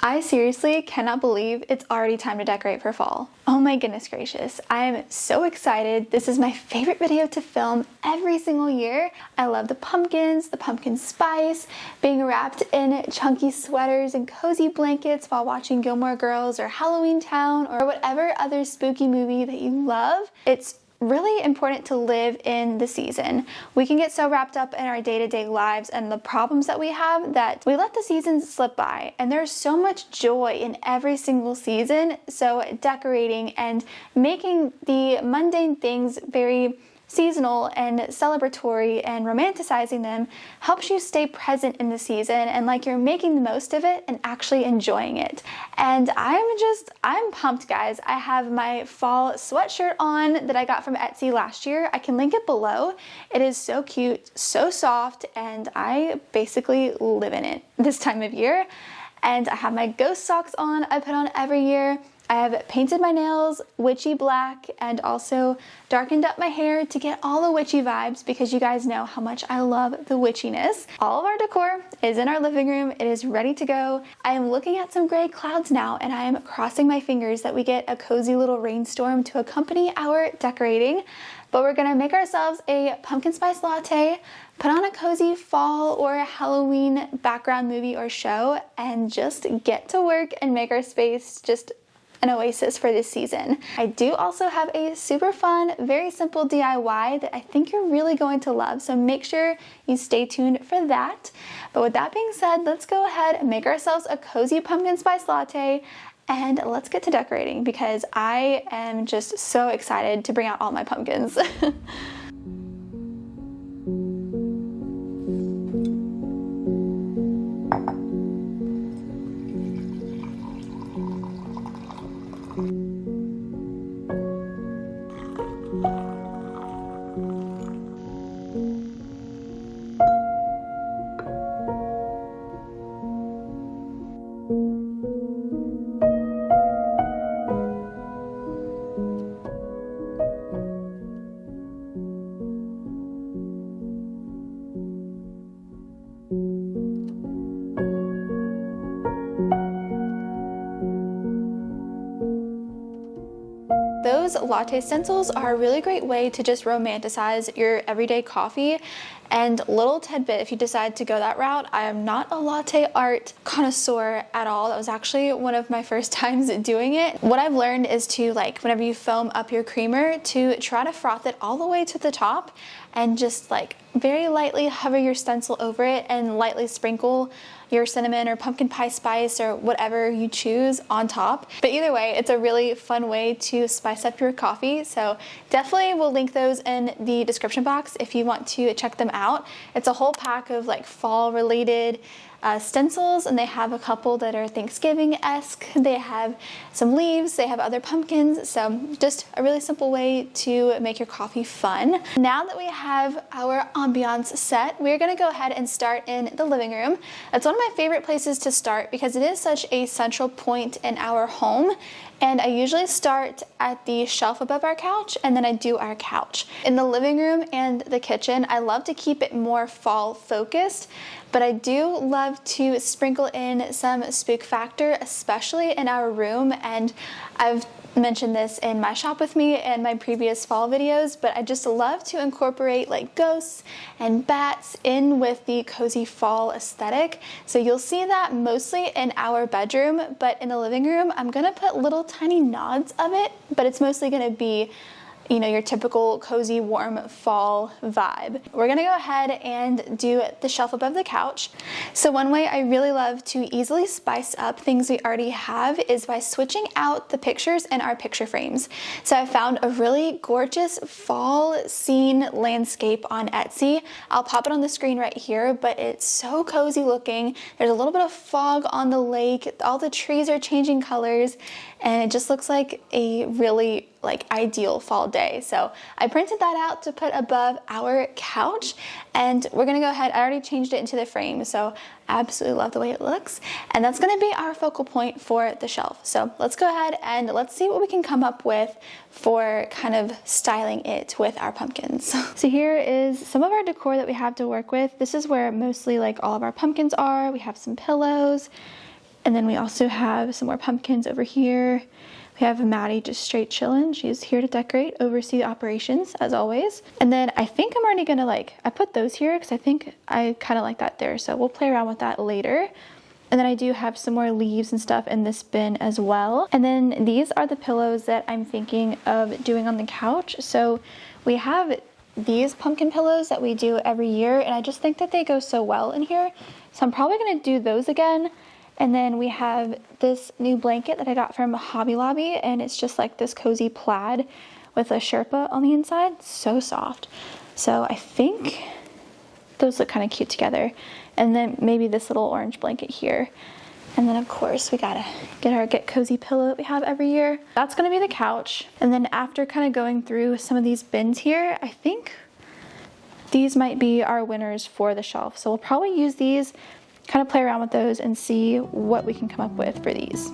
I seriously cannot believe it's already time to decorate for fall. Oh my goodness gracious, I am so excited. This is my favorite video to film every single year. I love the pumpkins, the pumpkin spice, being wrapped in chunky sweaters and cozy blankets while watching Gilmore Girls or Halloween Town or whatever other spooky movie that you love. It's really important to live in the season. We can get so wrapped up in our day-to-day lives and the problems that we have that we let the seasons slip by, and there's so much joy in every single season. So decorating and making the mundane things very seasonal and celebratory and romanticizing them helps you stay present in the season and like you're making the most of it and actually enjoying it. And I'm pumped, guys. I have my fall sweatshirt on that I got from Etsy last year. I can link it below. It is so cute, so soft, and I basically live in it this time of year. And I have my ghost socks on I put on every year. I have painted my nails witchy black and also darkened up my hair to get all the witchy vibes because you guys know how much I love the witchiness. All of our decor is in our living room. It is ready to go. I am looking at some gray clouds now and I am crossing my fingers that we get a cozy little rainstorm to accompany our decorating. But we're gonna make ourselves a pumpkin spice latte, put on a cozy fall or Halloween background movie or show, and just get to work and make our space just an oasis for this season. I do also have a super fun, very simple DIY that I think you're really going to love, so make sure you stay tuned for that. But with that being said, let's go ahead and make ourselves a cozy pumpkin spice latte and let's get to decorating because I am just so excited to bring out all my pumpkins. Those latte stencils are a really great way to just romanticize your everyday coffee. And little tidbit, if you decide to go that route, I am not a latte art connoisseur at all. That was actually one of my first times doing it. What I've learned is to, like, whenever you foam up your creamer, to try to froth it all the way to the top and just like very lightly hover your stencil over it and lightly sprinkle your cinnamon or pumpkin pie spice or whatever you choose on top. But either way, it's a really fun way to spice up your coffee. So definitely we'll link those in the description box if you want to check them out. It's a whole pack of like fall related stencils, and they have a couple that are Thanksgiving-esque. They have some leaves, they have other pumpkins, so just a really simple way to make your coffee fun. Now that we have our ambiance set, we're gonna go ahead and start in the living room. That's one of my favorite places to start because it is such a central point in our home. And I usually start at the shelf above our couch and then I do our couch. In the living room and the kitchen, I love to keep it more fall focused, but I do love to sprinkle in some spook factor, especially in our room. And I've mentioned this in my shop with me and my previous fall videos, but I just love to incorporate like ghosts and bats in with the cozy fall aesthetic. So you'll see that mostly in our bedroom, but in the living room, I'm gonna put little tiny nods of it, but it's mostly gonna be, you know, your typical cozy, warm fall vibe. We're gonna go ahead and do the shelf above the couch. So one way I really love to easily spice up things we already have is by switching out the pictures in our picture frames. So I found a really gorgeous fall scene landscape on Etsy. I'll pop it on the screen right here, but it's so cozy looking. There's a little bit of fog on the lake. All the trees are changing colors, and it just looks like a really ideal fall day. So I printed that out to put above our couch, and we're gonna go ahead. I already changed it into the frame, so I absolutely love the way it looks. And that's gonna be our focal point for the shelf. So let's go ahead and let's see what we can come up with for kind of styling it with our pumpkins. So here is some of our decor that we have to work with. This is where mostly like all of our pumpkins are. We have some pillows, And then we also have some more pumpkins over here. We have Maddie just straight chilling. She's here to decorate, oversee the operations as always. And then I think I'm already gonna I put those here because I think I kind of like that there. So we'll play around with that later. And then I do have some more leaves and stuff in this bin as well. And then these are the pillows that I'm thinking of doing on the couch. So we have these pumpkin pillows that we do every year, and I just think that they go so well in here. So I'm probably gonna do those again. And then we have this new blanket that I got from Hobby Lobby, and it's just like this cozy plaid with a Sherpa on the inside. So soft. So I think those look kind of cute together. And then maybe this little orange blanket here. And then of course we gotta get our Get Cozy pillow that we have every year. That's gonna be the couch. And then after kind of going through some of these bins here, I think these might be our winners for the shelf. So we'll probably use these, kind of play around with those and see what we can come up with for these.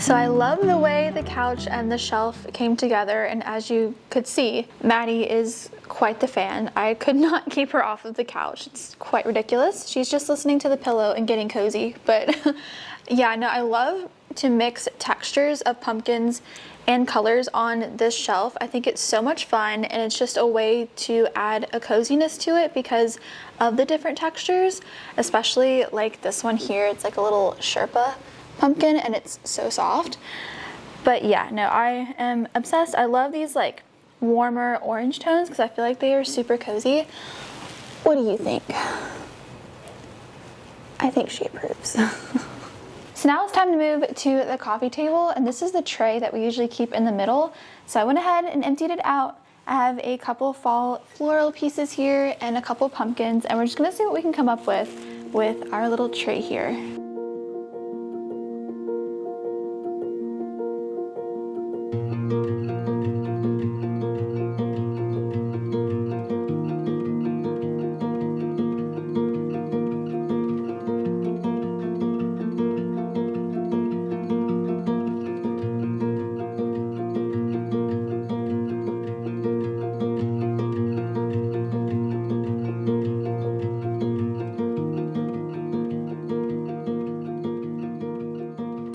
So I love the way the couch and the shelf came together, and as you could see, Maddie is quite the fan. I could not keep her off of the couch. It's quite ridiculous. She's just listening to the pillow and getting cozy. But yeah, no, I love to mix textures of pumpkins and colors on this shelf. I think it's so much fun, and it's just a way to add a coziness to it because of the different textures, especially like this one here. It's like a little Sherpa pumpkin and it's so soft. But yeah, no, I am obsessed. I love these like warmer orange tones because I feel like they are super cozy. What do you think? I think she approves. So now it's time to move to the coffee table, and this is the tray that we usually keep in the middle. So I went ahead and emptied it out. I have a couple fall floral pieces here and a couple pumpkins, and we're just gonna see what we can come up with our little tray here.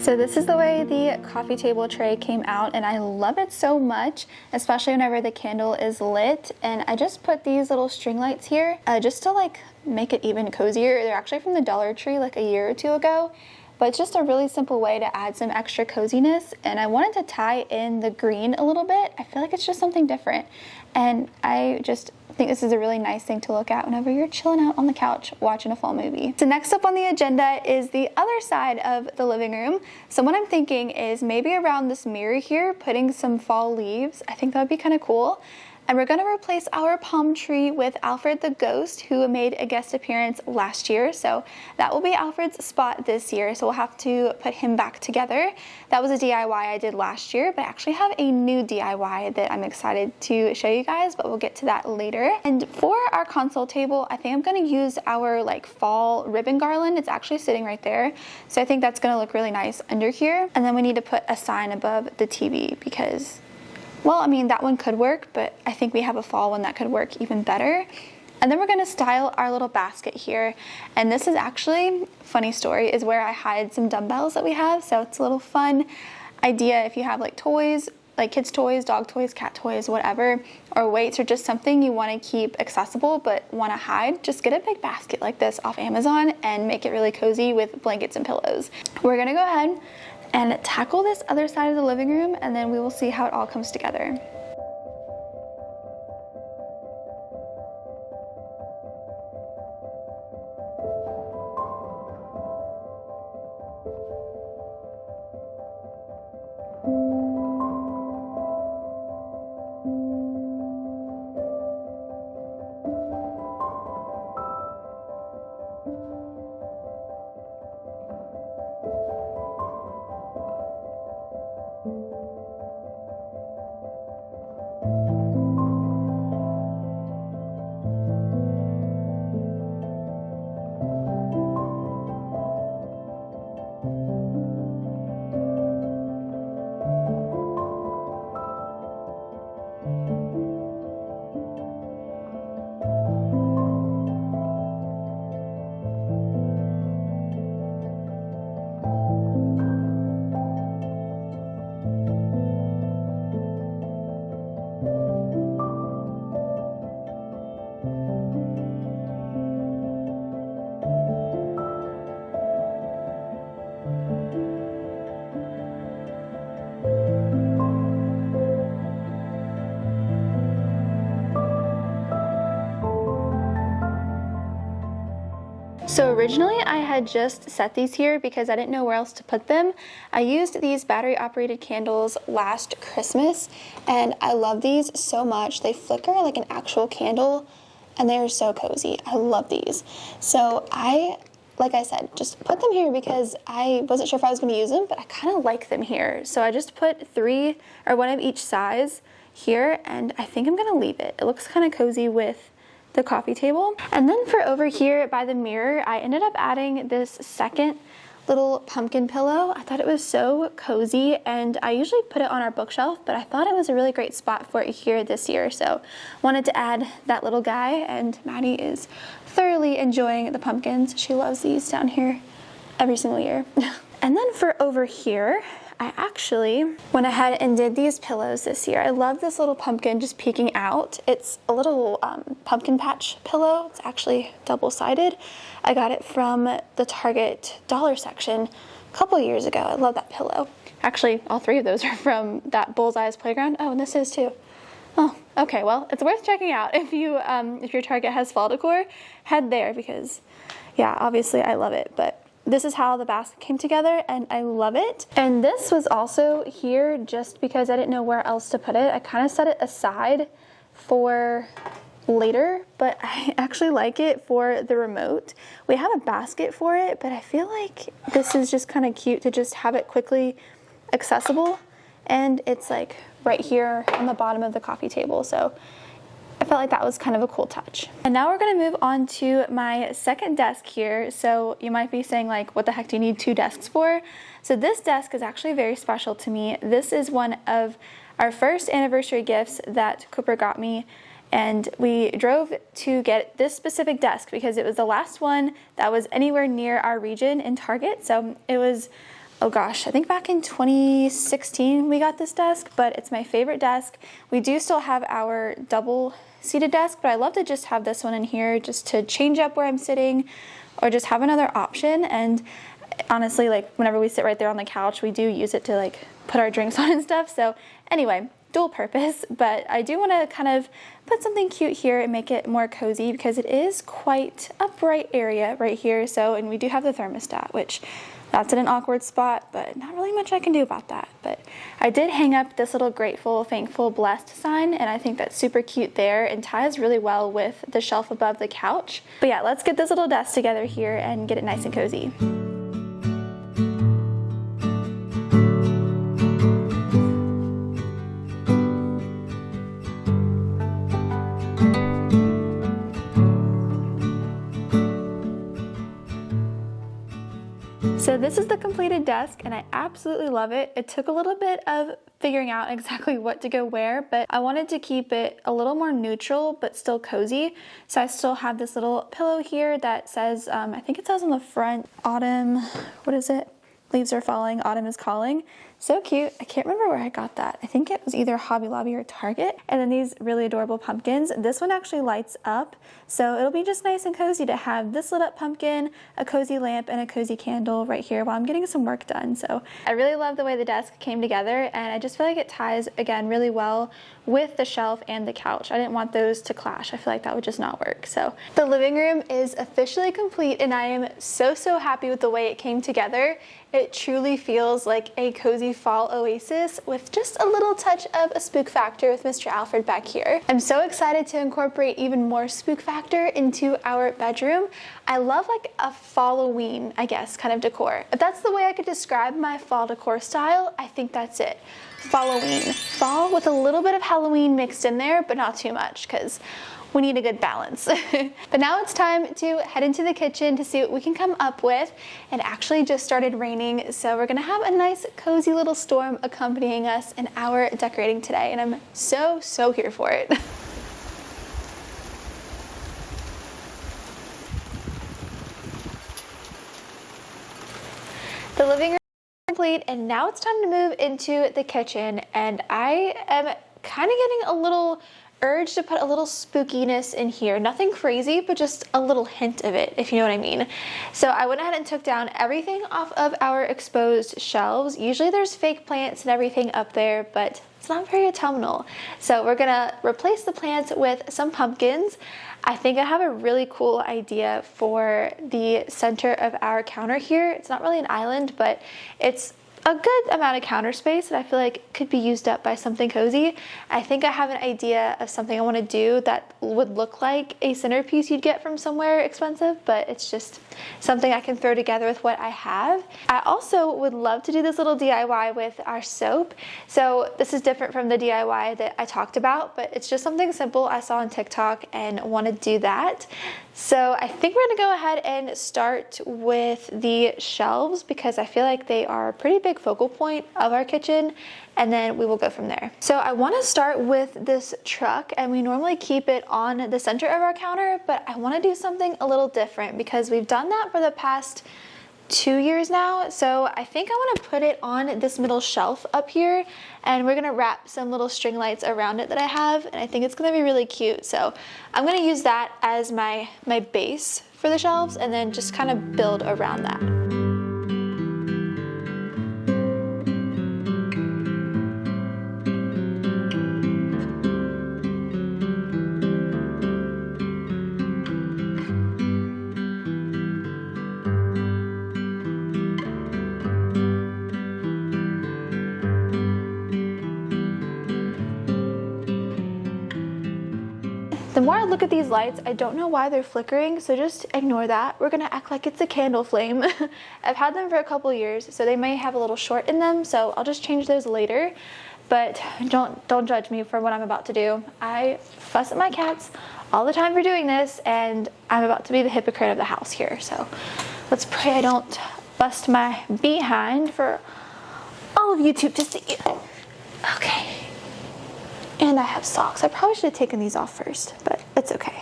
So this is the way the coffee table tray came out, and I love it so much, especially whenever the candle is lit. And I just put these little string lights here just to like make it even cozier. They're actually from the Dollar Tree like a year or two ago, but it's just a really simple way to add some extra coziness. And I wanted to tie in the green a little bit. I feel like it's just something different, and I just think this is a really nice thing to look at whenever you're chilling out on the couch watching a fall movie. So next up on the agenda is the other side of the living room. So what I'm thinking is maybe around this mirror here, putting some fall leaves. I think that would be kind of cool. And we're gonna replace our palm tree with Alfred the Ghost, who made a guest appearance last year. So that will be Alfred's spot this year. So we'll have to put him back together. That was a DIY I did last year, but I actually have a new DIY that I'm excited to show you guys, but we'll get to that later. And for our console table, I think I'm gonna use our like fall ribbon garland. It's actually sitting right there. So I think that's gonna look really nice under here. And then we need to put a sign above the TV because, well, I mean, that one could work, but I think we have a fall one that could work even better. And then we're gonna style our little basket here. And this is actually, funny story, is where I hide some dumbbells that we have. So it's a little fun idea if you have like toys, like kids' toys, dog toys, cat toys, whatever, or weights, or just something you wanna keep accessible but wanna hide, just get a big basket like this off Amazon and make it really cozy with blankets and pillows. We're gonna go ahead and tackle this other side of the living room, and then we will see how it all comes together. Originally, I had just set these here because I didn't know where else to put them. I used these battery operated candles last Christmas and I love these so much. They flicker like an actual candle and they are so cozy. I love these. So like I said, just put them here because I wasn't sure if I was going to use them, but I kind of like them here. So I just put 3 or 1 of each size here, and I think I'm going to leave it. It looks kind of cozy with the coffee table. And then for over here by the mirror, I ended up adding this second little pumpkin pillow. I thought it was so cozy, and I usually put it on our bookshelf, but I thought it was a really great spot for it here this year. So wanted to add that little guy, and Maddie is thoroughly enjoying the pumpkins. She loves these down here every single year. And then for over here, I actually went ahead and did these pillows this year. I love this little pumpkin just peeking out. It's a little pumpkin patch pillow. It's actually double-sided. I got it from the Target dollar section a couple years ago. I love that pillow. Actually, all 3 of those are from that Bullseye's Playground. Oh, and this is too. Oh, okay, well, it's worth checking out. If your Target has fall decor, head there because, yeah, obviously I love it, but this is how the basket came together and I love it. And this was also here just because I didn't know where else to put it. I kind of set it aside for later, but I actually like it for the remote. We have a basket for it, but I feel like this is just kind of cute to just have it quickly accessible. And it's like right here on the bottom of the coffee table. So I felt like that was kind of a cool touch. And now we're gonna move on to my second desk here. So you might be saying like, what the heck do you need 2 desks for? So this desk is actually very special to me. This is one of our first anniversary gifts that Cooper got me. And we drove to get this specific desk because it was the last one that was anywhere near our region in Target. So it was, oh gosh, I think back in 2016 we got this desk, but it's my favorite desk. We do still have our double seated desk, but I love to just have this one in here just to change up where I'm sitting or just have another option. And honestly, like whenever we sit right there on the couch, we do use it to like put our drinks on and stuff. So anyway, dual purpose, but I do want to kind of put something cute here and make it more cozy because it is quite a bright area right here. So, and we do have the thermostat, which that's in an awkward spot, but not really much I can do about that. But I did hang up this little grateful, thankful, blessed sign, and I think that's super cute there and ties really well with the shelf above the couch. But yeah, let's get this little desk together here and get it nice and cozy. So this is the completed desk and I absolutely love it. It took a little bit of figuring out exactly what to go where, but I wanted to keep it a little more neutral but still cozy. So I still have this little pillow here that says, I think it says on the front, autumn, what is it? Leaves are falling, autumn is calling. So cute. I can't remember where I got that. I think it was either Hobby Lobby or Target. And then these really adorable pumpkins. This one actually lights up, so it'll be just nice and cozy to have this lit up pumpkin, a cozy lamp, and a cozy candle right here while I'm getting some work done. So I really love the way the desk came together, and I just feel like it ties, again, really well with the shelf and the couch. I didn't want those to clash. I feel like that would just not work. So the living room is officially complete, and I am so happy with the way it came together. It truly feels like a cozy fall oasis with just a little touch of a spook factor with Mr. Alfred back here. I'm so excited to incorporate even more spook factor into our bedroom. I love like a Halloween, I guess, kind of decor. If that's the way I could describe my fall decor style, I think that's it. Halloween. Fall with a little bit of Halloween mixed in there, but not too much because we need a good balance. But now it's time to head into the kitchen to see what we can come up with. It actually just started raining, so we're gonna have a nice cozy little storm accompanying us in our decorating today, and I'm so here for it. The living room is complete, and now it's time to move into the kitchen, and I am kind of getting a little urge to put a little spookiness in here. Nothing crazy, but just a little hint of it, if you know what I mean. So I went ahead and took down everything off of our exposed shelves. Usually there's fake plants and everything up there, but it's not very autumnal. So we're gonna replace the plants with some pumpkins. I think I have a really cool idea for the center of our counter here. It's not really an island, but it's a good amount of counter space that I feel like could be used up by something cozy. I think I have an idea of something I want to do that would look like a centerpiece you'd get from somewhere expensive, but it's just something I can throw together with what I have. I also would love to do this little DIY with our soap. So this is different from the DIY that I talked about, but it's just something simple I saw on TikTok and want to do that. So I think we're gonna go ahead and start with the shelves because I feel like they are a pretty big focal point of our kitchen, and then we will go from there. So I wanna start with this truck, and we normally keep it on the center of our counter, but I wanna do something a little different because we've done that for the past 2 years now. So I think I want to put it on this middle shelf up here, and we're going to wrap some little string lights around it that I have, and I think it's going to be really cute. So I'm going to use that as my base for the shelves and then just kind of build around that. The more I look at these lights, I don't know why they're flickering, so just ignore that. We're gonna act like it's a candle flame. I've had them for a couple years, so they may have a little short in them, so I'll just change those later. But don't judge me for what I'm about to do. I fuss at my cats all the time for doing this, and I'm about to be the hypocrite of the house here. So let's pray I don't bust my behind for all of YouTube to see. Okay. And I have socks. I probably should have taken these off first, but it's okay.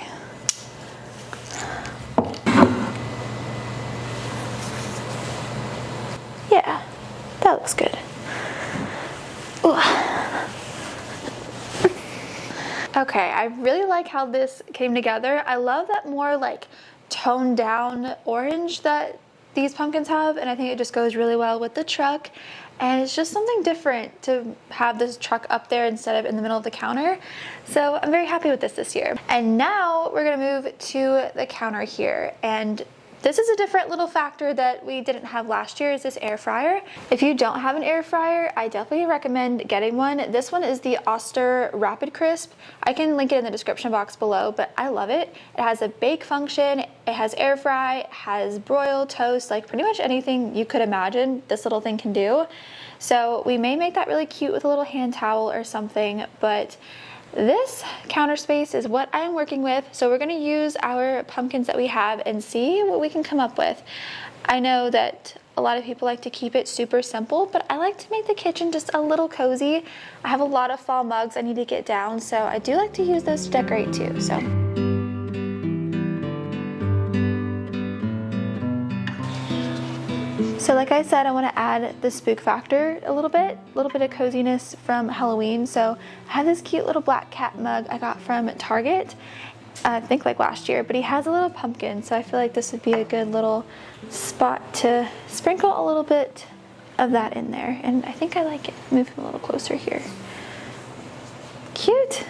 Yeah, that looks good. Ooh. Okay, I really like how this came together. I love that more like toned down orange that these pumpkins have, and I think it just goes really well with the truck. And it's just something different to have this truck up there instead of in the middle of the counter. So I'm very happy with this year. And now we're gonna move to the counter here. And this is a different little factor that we didn't have last year, is this air fryer. If you don't have an air fryer, I definitely recommend getting one. This one is the Oster Rapid Crisp. I can link it in the description box below, but I love it. It has a bake function, it has air fry, it has broil, toast, like pretty much anything you could imagine this little thing can do. So we may make that really cute with a little hand towel or something, but this counter space is what I am working with, so we're going to use our pumpkins that we have and see what we can come up with. I know that a lot of people like to keep it super simple, but I like to make the kitchen just a little cozy. I have a lot of fall mugs I need to get down, so I do like to use those to decorate too. So like I said, I want to add the spook factor a little bit of coziness from Halloween. So I have this cute little black cat mug I got from Target, I think like last year, but he has a little pumpkin, so I feel like this would be a good little spot to sprinkle a little bit of that in there. And I think I like it. Move him a little closer here. Cute.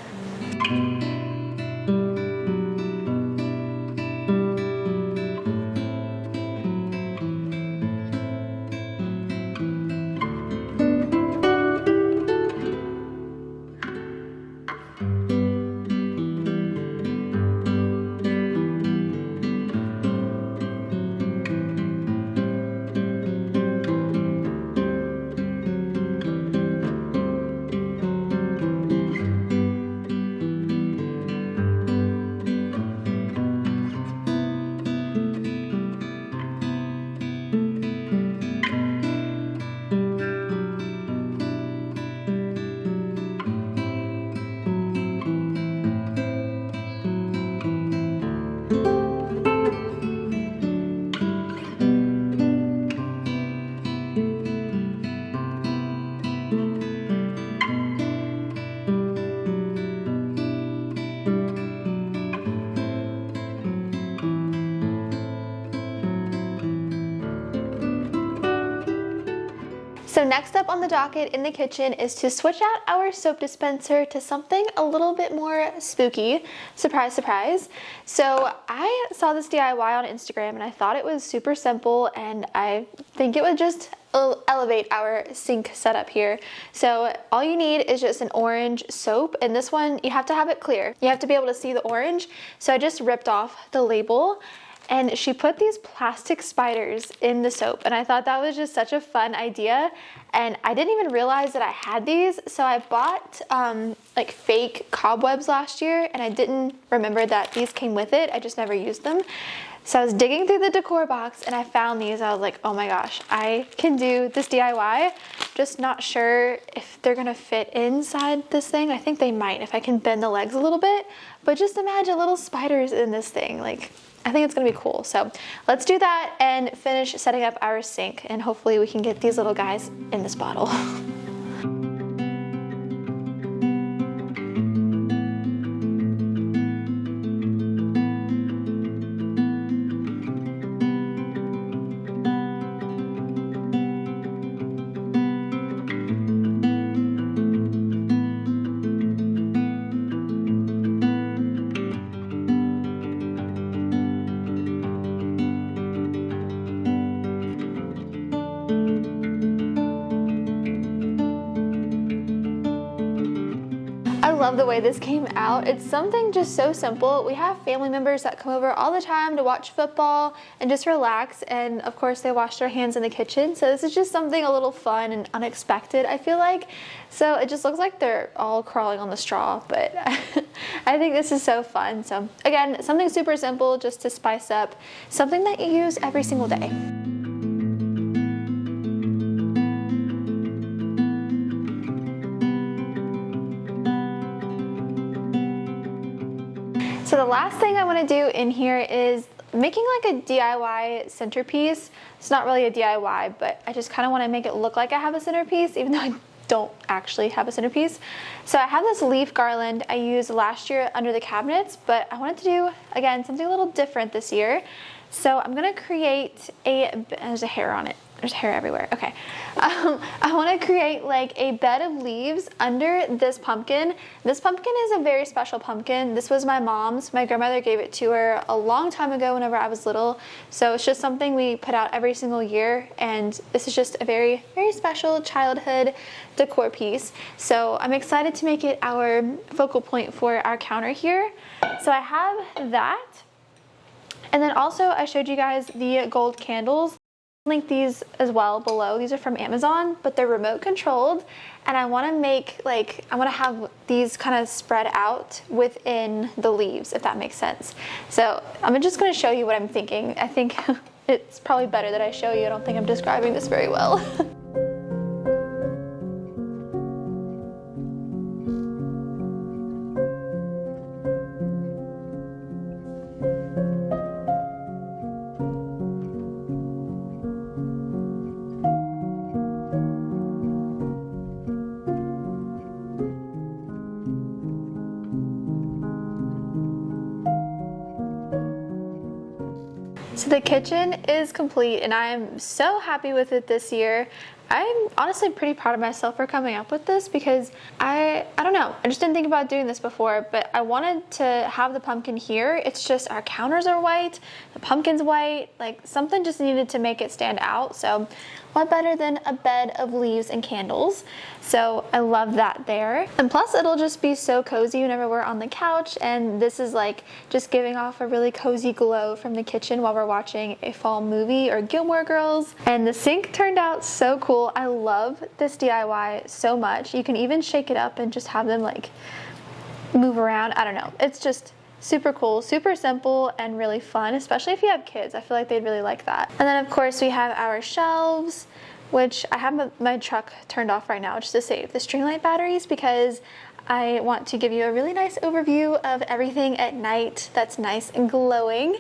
So next up on the docket in the kitchen is to switch out our soap dispenser to something a little bit more spooky. Surprise, surprise. So I saw this DIY on Instagram and I thought it was super simple, and I think it would just elevate our sink setup here. So all you need is just an orange soap, and this one you have to have it clear. You have to be able to see the orange. So I just ripped off the label, and she put these plastic spiders in the soap, and I thought that was just such a fun idea, and I didn't even realize that I had these. So I bought like fake cobwebs last year, and I didn't remember that these came with it. I just never used them. So I was digging through the decor box and I found these. I was like, oh my gosh, I can do this DIY. Just not sure if they're gonna fit inside this thing. I think they might if I can bend the legs a little bit, but just imagine little spiders in this thing. Like, I think it's gonna be cool. So let's do that and finish setting up our sink, and hopefully we can get these little guys in this bottle. I love the way this came out. It's something just so simple. We have family members that come over all the time to watch football and just relax, and of course they wash their hands in the kitchen. So this is just something a little fun and unexpected, I feel like. So it just looks like they're all crawling on the straw, but I think this is so fun. So again, something super simple just to spice up something that you use every single day. So the last thing I want to do in here is making like a DIY centerpiece. It's not really a DIY, but I just kind of want to make it look like I have a centerpiece, even though I don't actually have a centerpiece. So I have this leaf garland I used last year under the cabinets, but I wanted to do, again, something a little different this year. So I'm going to create there's a hair on it. There's hair everywhere. Okay. I want to create like a bed of leaves under this pumpkin. This pumpkin is a very special pumpkin. This was my mom's. My grandmother gave it to her a long time ago whenever I was little. So it's just something we put out every single year. And this is just a very, very special childhood decor piece. So I'm excited to make it our focal point for our counter here. So I have that. And then also I showed you guys the gold candles. Link these as well below. These are from Amazon, but they're remote controlled, and I want to make I want to have these kind of spread out within the leaves, if that makes sense. So I'm just going to show you what I'm thinking. I think it's probably better that I show you. I don't think I'm describing this very well. So the kitchen is complete and I'm so happy with it this year. I'm honestly pretty proud of myself for coming up with this because I don't know, I just didn't think about doing this before, but I wanted to have the pumpkin here. It's just our counters are white, the pumpkin's white, like something just needed to make it stand out. So what better than a bed of leaves and candles? So I love that there. And plus it'll just be so cozy whenever we're on the couch, and this is like just giving off a really cozy glow from the kitchen while we're watching a fall movie or Gilmore Girls. And the sink turned out so cool. I love this DIY so much. You can even shake it up and just have them like move around. I don't know. It's just super cool, super simple, and really fun, especially if you have kids. I feel like they'd really like that. And then of course we have our shelves, which I have my truck turned off right now just to save the string light batteries because I want to give you a really nice overview of everything at night that's nice and glowing.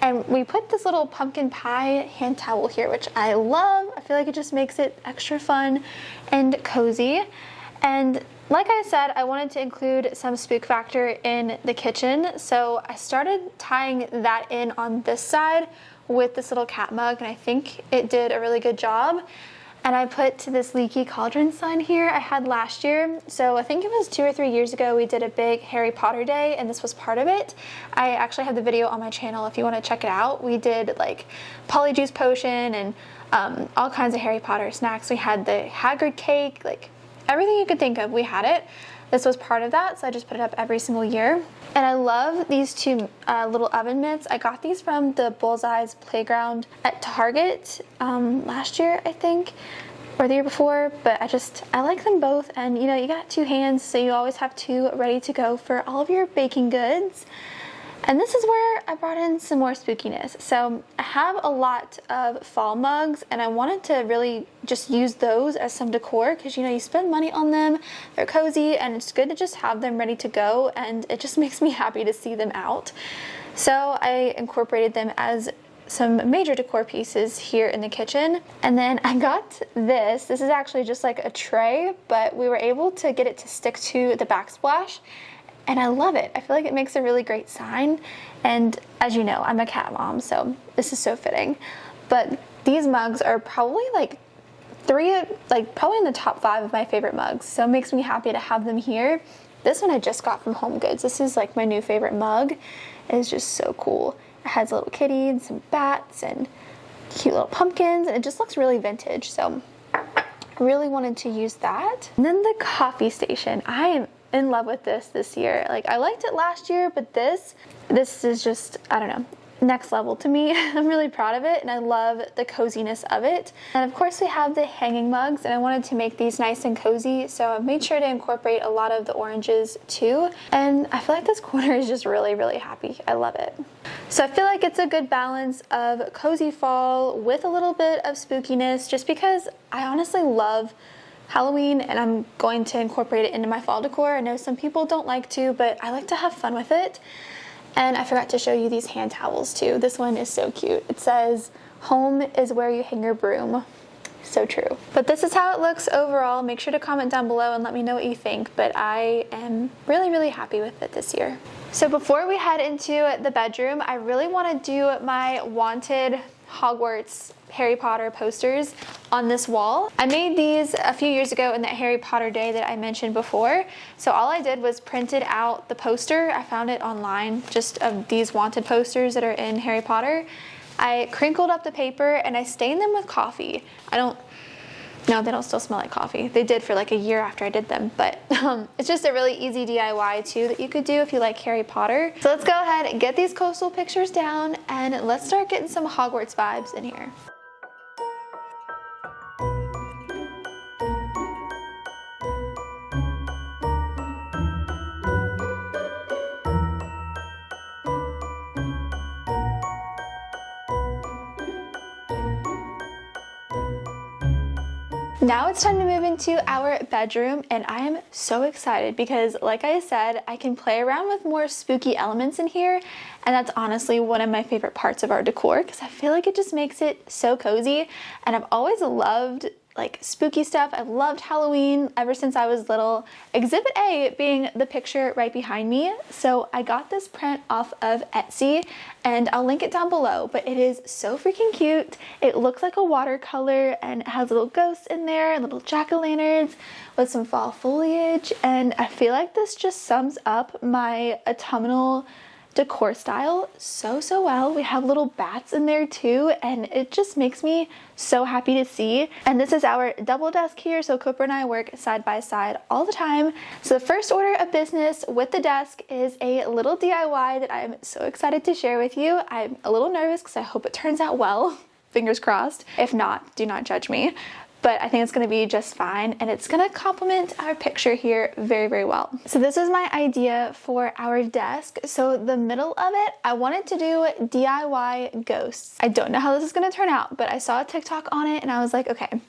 And we put this little pumpkin pie hand towel here, which I love. I feel like it just makes it extra fun and cozy. And like I said, I wanted to include some spook factor in the kitchen. So I started tying that in on this side with this little cat mug, and I think it did a really good job. And I put this leaky cauldron sign here I had last year. So I think it was 2 or 3 years ago we did a big Harry Potter day and this was part of it. I actually have the video on my channel if you want to check it out. We did like polyjuice potion and all kinds of Harry Potter snacks. We had the Hagrid cake, like everything you could think of, we had it. This was part of that, so I just put it up every single year. And I love these two little oven mitts. I got these from the Bullseye's Playground at Target last year, I think, or the year before, but I like them both. And you know, you got 2 hands, so you always have 2 ready to go for all of your baking goods. And this is where I brought in some more spookiness. So I have a lot of fall mugs and I wanted to really just use those as some decor because you know, you spend money on them, they're cozy, and it's good to just have them ready to go, and it just makes me happy to see them out. So I incorporated them as some major decor pieces here in the kitchen. And then I got this. This is actually just like a tray, but we were able to get it to stick to the backsplash. And I love it. I feel like it makes a really great sign. And as you know, I'm a cat mom, so this is so fitting. But these mugs are probably probably in the top 5 of my favorite mugs. So it makes me happy to have them here. This one I just got from Home Goods. This is like my new favorite mug. It is just so cool. It has a little kitty and some bats and cute little pumpkins, and it just looks really vintage. So I really wanted to use that. And then the coffee station. I am in love with this year. Like, I liked it last year, but this is just, I don't know, next level to me. I'm really proud of it, and I love the coziness of it. And of course we have the hanging mugs, and I wanted to make these nice and cozy, so I made sure to incorporate a lot of the oranges too. And I feel like this corner is just really, really happy. I love it. So I feel like it's a good balance of cozy fall with a little bit of spookiness, just because I honestly love Halloween and I'm going to incorporate it into my fall decor. I know some people don't like to, but I like to have fun with it. And I forgot to show you these hand towels too. This one is so cute. It says, "Home is where you hang your broom." So true. But this is how it looks overall. Make sure to comment down below and let me know what you think, but I am really, really happy with it this year. So before we head into the bedroom, I really want to do my wanted Hogwarts Harry Potter posters on this wall. I made these a few years ago in that Harry Potter day that I mentioned before. So all I did was printed out the poster. I found it online, just of these wanted posters that are in Harry Potter. I crinkled up the paper and I stained them with coffee. No, they don't still smell like coffee. They did for like a year after I did them, but it's just a really easy DIY too that you could do if you like Harry Potter. So let's go ahead and get these coastal pictures down and let's start getting some Hogwarts vibes in here. Now it's time to move into our bedroom, and I am so excited because, like I said, I can play around with more spooky elements in here, and that's honestly one of my favorite parts of our decor because I feel like it just makes it so cozy. And I've always loved like spooky stuff. I've loved Halloween ever since I was little. Exhibit A being the picture right behind me. So I got this print off of Etsy and I'll link it down below, but it is so freaking cute. It looks like a watercolor and it has little ghosts in there and little jack-o'-lanterns with some fall foliage. And I feel like this just sums up my autumnal decor style so well. We have little bats in there too, and it just makes me so happy to see. And this is our double desk here, so Cooper and I work side by side all the time. So the first order of business with the desk is a little DIY that I'm so excited to share with you. I'm a little nervous because I hope it turns out well. Fingers crossed. If not, do not judge me. But I think it's going to be just fine, and it's going to complement our picture here very well. So this is my idea for our desk. So the middle of it, I wanted to do DIY ghosts. I don't know how this is going to turn out, but I saw a TikTok on it and I was like, okay,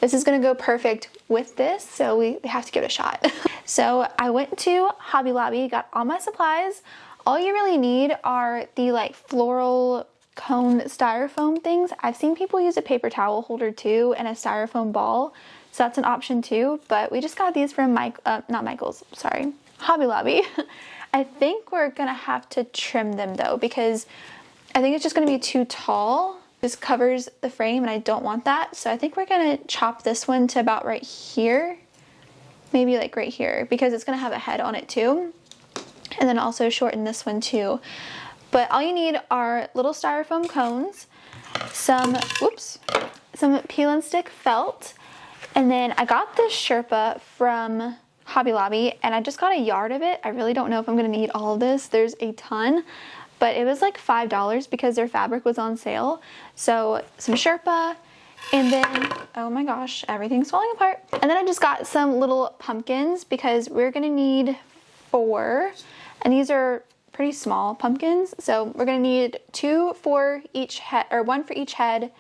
this is going to go perfect with this, so we have to give it a shot. So I went to Hobby Lobby, got all my supplies. All you really need are the like floral cone styrofoam things. I've seen people use a paper towel holder too and a styrofoam ball, so that's an option too, but we just got these from Hobby Lobby. I think we're gonna have to trim them though because I think it's just gonna be too tall just covers the frame and I don't want that. So I think we're gonna chop this one to about right here, maybe like right here, because it's gonna have a head on it too. And then also shorten this one too. But all you need are little styrofoam cones, some peel and stick felt, and then I got this Sherpa from Hobby Lobby and I just got a yard of it. I really don't know if I'm gonna need all of this. There's a ton, but it was like $5 because their fabric was on sale. So some Sherpa, and then, oh my gosh, everything's falling apart. And then I just got some little pumpkins because we're gonna need 4, and these are pretty small pumpkins. So we're gonna need 2 for each head, or 1 for each head,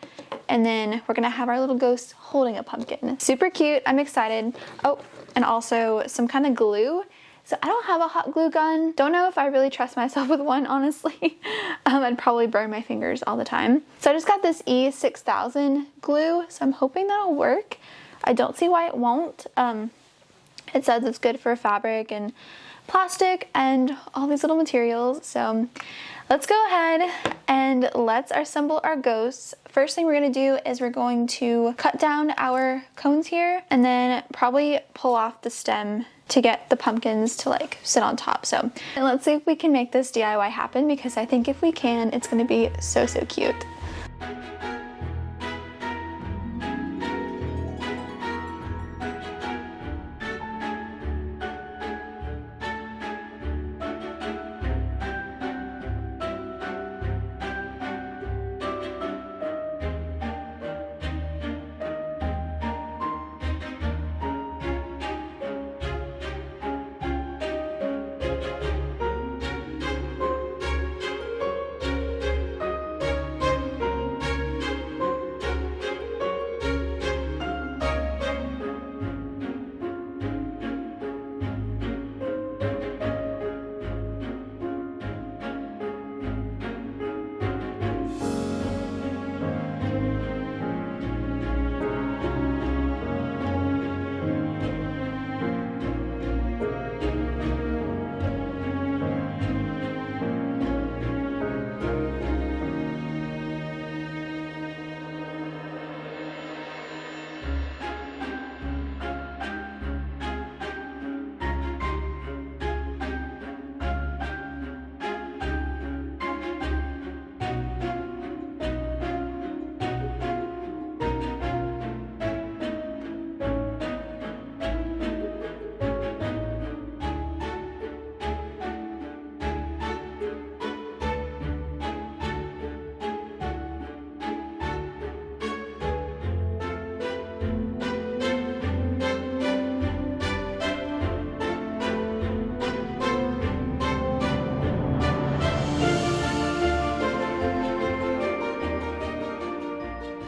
and then we're gonna have our little ghost holding a pumpkin. Super cute, I'm excited. Oh, and also some kind of glue. So I don't have a hot glue gun. Don't know if I really trust myself with one, honestly. I'd probably burn my fingers all the time. So I just got this E6000 glue, so I'm hoping that'll work. I don't see why it won't. It says it's good for fabric and plastic and all these little materials. So let's go ahead and let's assemble our ghosts. First thing we're gonna do is we're going to cut down our cones here and then probably pull off the stem to get the pumpkins to like sit on top. So and let's see if we can make this DIY happen, because I think if we can, it's gonna be so cute.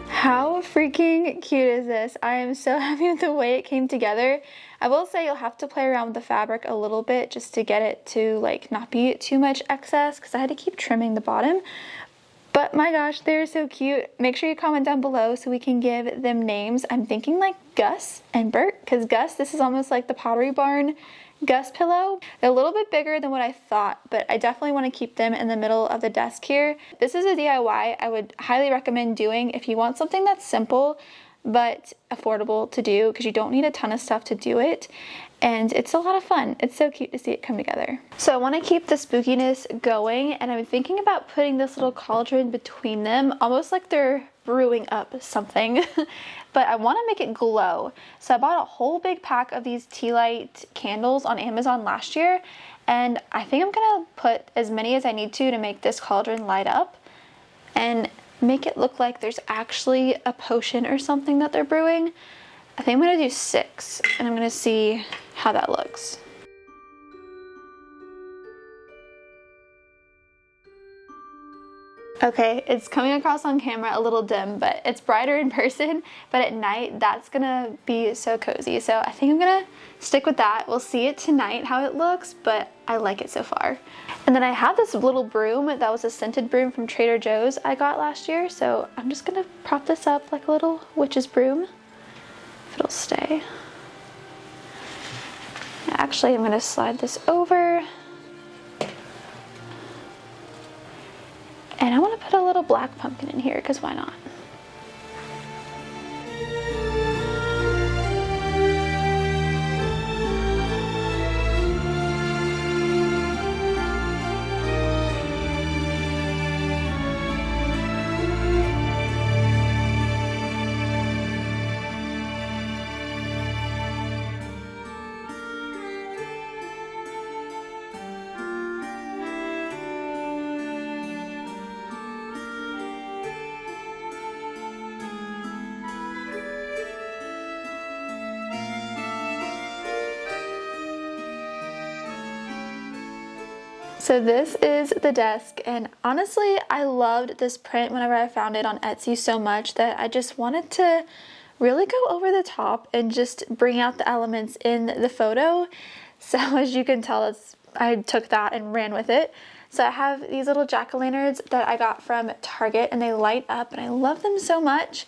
How freaking cute is this? I am so happy with the way it came together. I will say you'll have to play around with the fabric a little bit just to get it to like not be too much excess, because I had to keep trimming the bottom. But my gosh, they're so cute. Make sure you comment down below so we can give them names. I'm thinking like Gus and Bert, because Gus, this is almost like the Pottery Barn Gus pillow. They're a little bit bigger than what I thought, but I definitely want to keep them in the middle of the desk here. This is a DIY I would highly recommend doing if you want something that's simple but affordable to do, because you don't need a ton of stuff to do it, and it's a lot of fun. It's so cute to see it come together. So I want to keep the spookiness going, and I'm thinking about putting this little cauldron between them, almost like they're brewing up something. But I want to make it glow. So I bought a whole big pack of these tea light candles on Amazon last year, and I think I'm gonna put as many as I need to make this cauldron light up and make it look like there's actually a potion or something that they're brewing. I think I'm gonna do 6, and I'm gonna see how that looks. Okay, it's coming across on camera a little dim, but it's brighter in person, but at night that's gonna be so cozy. So I think I'm gonna stick with that. We'll see it tonight how it looks, but I like it so far. And then I have this little broom that was a scented broom from Trader Joe's I got last year, so I'm just gonna prop this up like a little witch's broom, if it'll stay. Actually, I'm gonna slide this over. And And I want to put a little black pumpkin in here because why not? So this is the desk, and honestly I loved this print whenever I found it on Etsy so much that I just wanted to really go over the top and just bring out the elements in the photo. So as you can tell, I took that and ran with it. So I have these little jack-o'-lanterns that I got from Target, and they light up and I love them so much.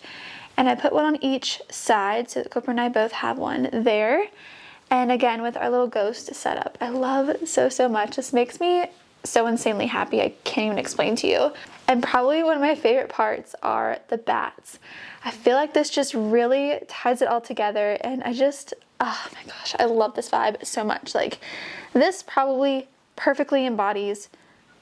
And I put one on each side so that Cooper and I both have one there. And again, with our little ghost setup, I love so much. This makes me so insanely happy, I can't even explain to you. And probably one of my favorite parts are the bats. I feel like this just really ties it all together, and I just, oh my gosh, I love this vibe so much. Like, this probably perfectly embodies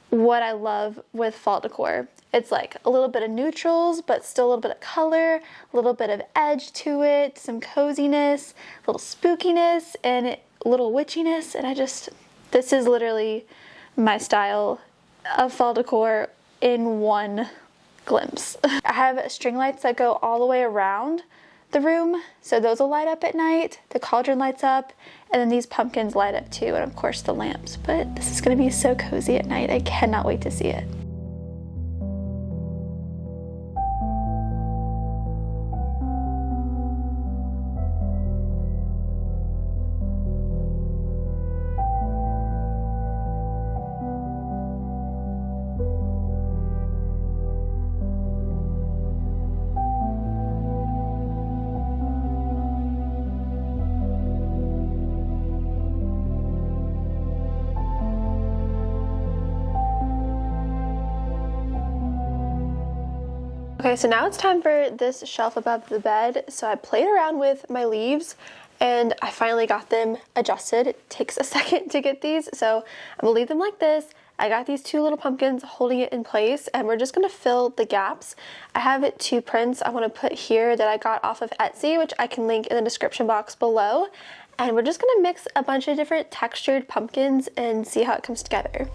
what I love with fall decor. It's like a little bit of neutrals, but still a little bit of color, a little bit of edge to it, some coziness, a little spookiness, and a little witchiness. And this is literally my style of fall decor in one glimpse. I have string lights that go all the way around the room, so those will light up at night. The cauldron lights up, and then these pumpkins light up too, and of course the lamps. But this is gonna be so cozy at night. I cannot wait to see it. Okay, so now it's time for this shelf above the bed. So I played around with my leaves and I finally got them adjusted. It takes a second to get these, so I'm gonna leave them like this. I got these two little pumpkins holding it in place, and we're just gonna fill the gaps. I have two prints I wanna put here that I got off of Etsy, which I can link in the description box below. And we're just gonna mix a bunch of different textured pumpkins and see how it comes together.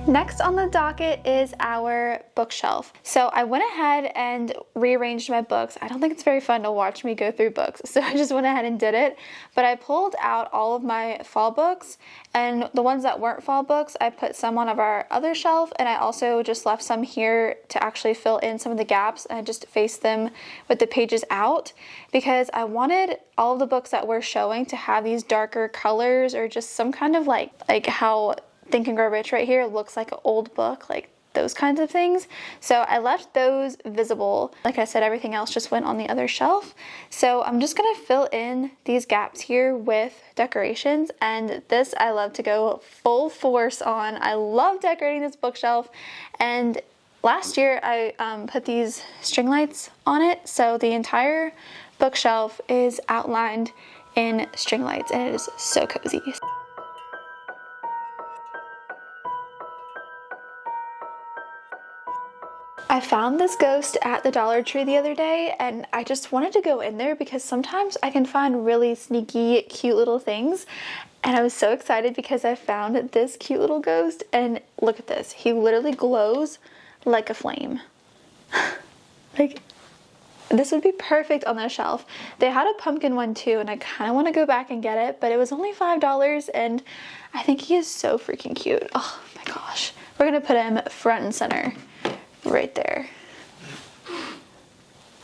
Next on the docket is our bookshelf. So I went ahead and rearranged my books. I don't think it's very fun to watch me go through books, so I just went ahead and did it. But I pulled out all of my fall books, and the ones that weren't fall books, I put some on our other shelf, and I also just left some here to actually fill in some of the gaps, and I just faced them with the pages out because I wanted all of the books that we're showing to have these darker colors, or just some kind of like how Think and Grow Rich right here looks like an old book, like those kinds of things. So I left those visible. Like I said, everything else just went on the other shelf. So I'm just gonna fill in these gaps here with decorations, and this I love to go full force on. I love decorating this bookshelf, and last year I put these string lights on it, so the entire bookshelf is outlined in string lights, and it is so cozy. I found this ghost at the Dollar Tree the other day, and I just wanted to go in there because sometimes I can find really sneaky, cute little things. And I was so excited because I found this cute little ghost, and look at this. He literally glows like a flame. Like, this would be perfect on the shelf. They had a pumpkin one too, and I kind of want to go back and get it, but it was only $5, and I think he is so freaking cute. Oh my gosh. We're gonna put him front and center right there.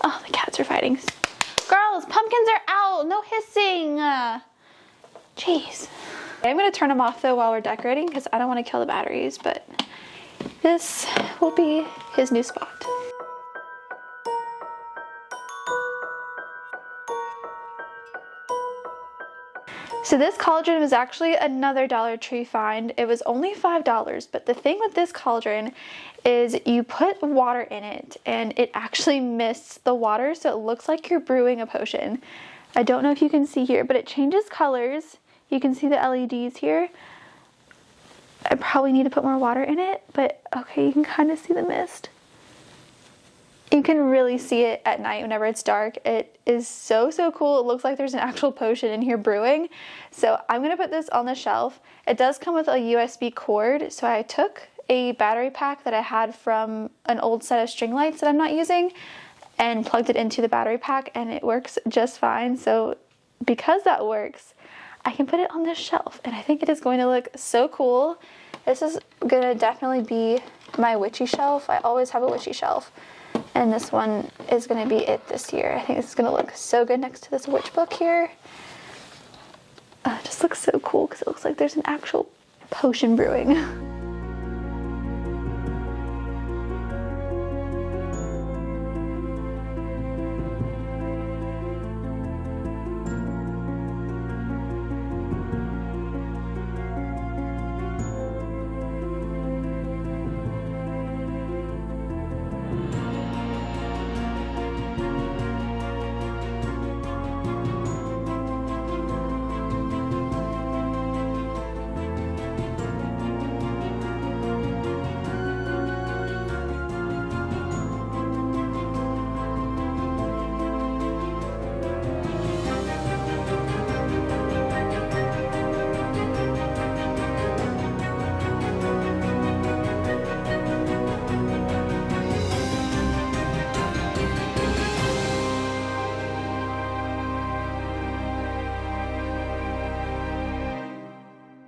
Oh, the cats are fighting. Girls, pumpkins are out. No hissing. Jeez. I'm gonna turn them off though while we're decorating because I don't want to kill the batteries, but this will be his new spot. So this cauldron was actually another Dollar Tree find. It was only $5, but the thing with this cauldron is you put water in it and it actually mists the water, so it looks like you're brewing a potion. I don't know if you can see here, but it changes colors. You can see the LEDs here. I probably need to put more water in it, but okay, you can kind of see the mist. You can really see it at night whenever it's dark. It is so cool. It looks like there's an actual potion in here brewing. So I'm gonna put this on the shelf. It does come with a USB cord, so I took a battery pack that I had from an old set of string lights that I'm not using and plugged it into the battery pack, and it works just fine. So because that works, I can put it on this shelf, and I think it is going to look so cool. This is gonna definitely be my witchy shelf. I always have a witchy shelf. And this one is going to be it this year. I think this is going to look so good next to this witch book here. It just looks so cool because it looks like there's an actual potion brewing.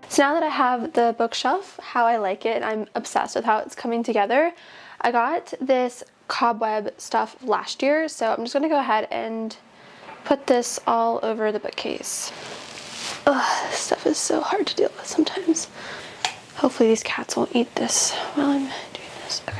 So now that I have the bookshelf, how I like it, I'm obsessed with how it's coming together. I got this cobweb stuff last year, so I'm just gonna go ahead and put this all over the bookcase. Ugh, this stuff is so hard to deal with sometimes. Hopefully these cats won't eat this while I'm doing this. Okay.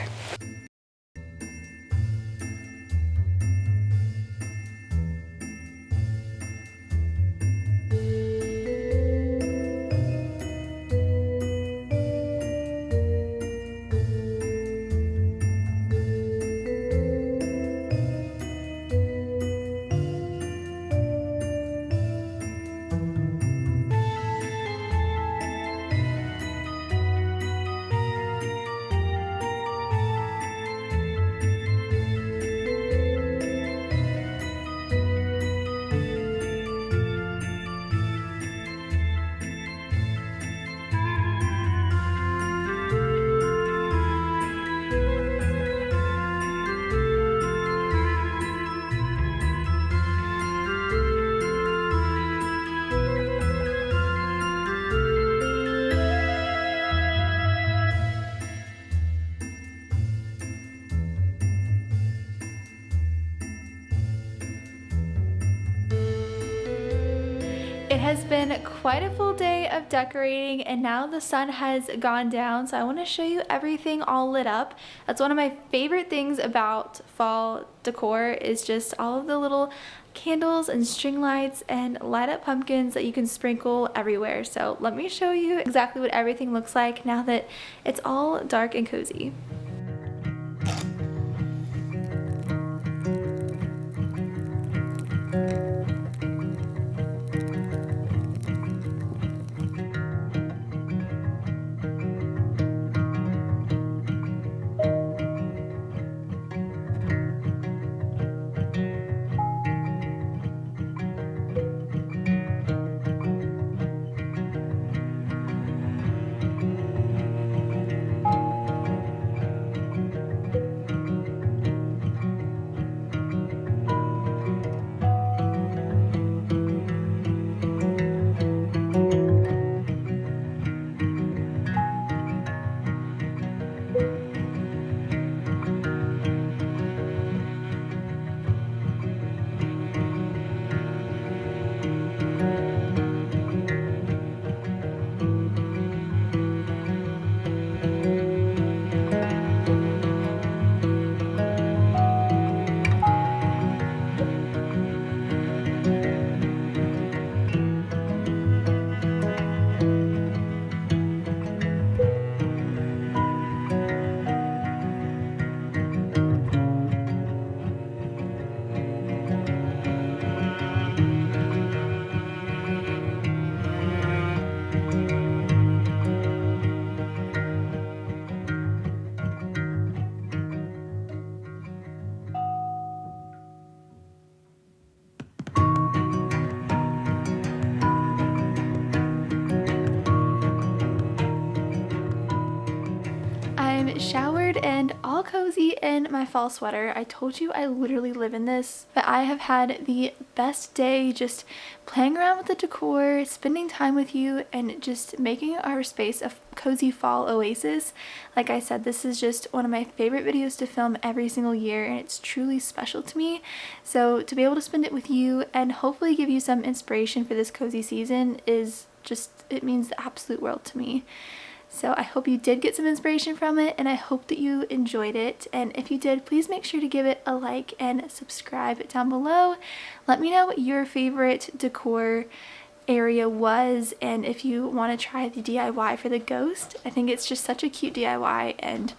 It has been quite a full day of decorating, and now the sun has gone down, so I want to show you everything all lit up. That's one of my favorite things about fall decor, is just all of the little candles and string lights and light up pumpkins that you can sprinkle everywhere. So let me show you exactly what everything looks like now that it's all dark and cozy. cozy in my fall sweater. I told you I literally live in this, but I have had the best day just playing around with the decor, spending time with you, and just making our space a cozy fall oasis. Like I said, this is just one of my favorite videos to film every single year, and it's truly special to me. So to be able to spend it with you and hopefully give you some inspiration for this cozy season is just, it means the absolute world to me. So I hope you did get some inspiration from it, and I hope that you enjoyed it. And if you did, please make sure to give it a like and subscribe down below. Let me know what your favorite decor area was, and if you want to try the DIY for the ghost. I think it's just such a cute DIY, and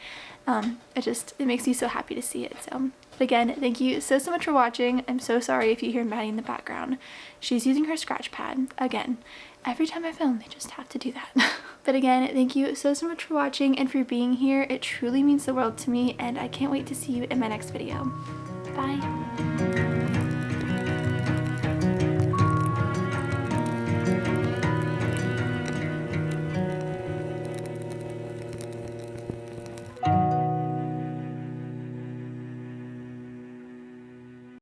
it makes me so happy to see it. So again, thank you so much for watching. I'm so sorry if you hear Maddie in the background. She's using her scratch pad again. Every time I film, they just have to do that. But again, thank you so much for watching and for being here. It truly means the world to me, and I can't wait to see you in my next video. Bye.